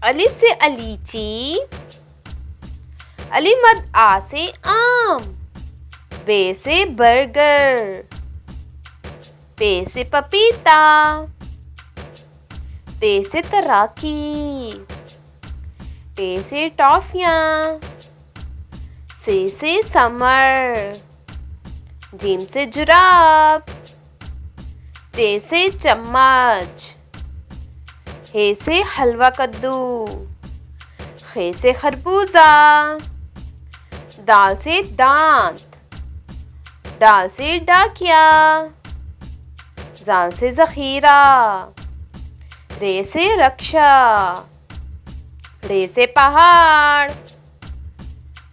अलिफ से अलीची, अली मद आ से आम, बे से बर्गर, पे से पपीता, ते से तराकी, टे से टॉफियाँ, से समर, जीम से जुराब, चे से चम्मच, हे से हलवा कद्दू, खे से खरबूजा, दाल से दांत, डाल से डाकिया, जाल से जखीरा, रे से रक्षा, रे से पहाड़,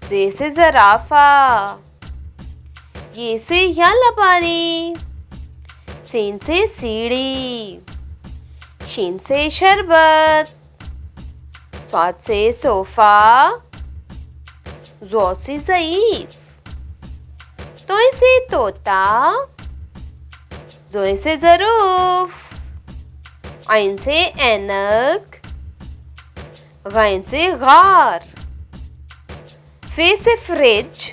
जे से जराफा, ये से यालबारी, सीन से सीढ़ी, शीन से शरबत, स्वाद से सोफा, ज़ौ से ज़ईफ, तोय से तोता, ज़ोय से ज़रूफ, ऐन से ऐनक, गैन से गार, फे से फ्रिज,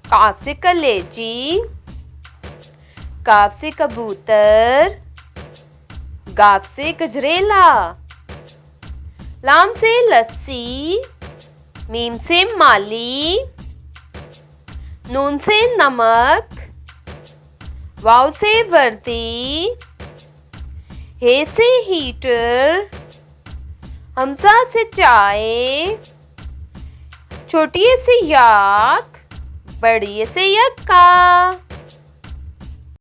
काफ से कलेजी, काफ से कबूतर, गाफ से गजरेला, लाम से लस्सी, मीम से माली, नून से नमक, वाव से वर्दी, हे से हीटर, हमजा से चाय, छोटी से याक, बड़ी से यक्का।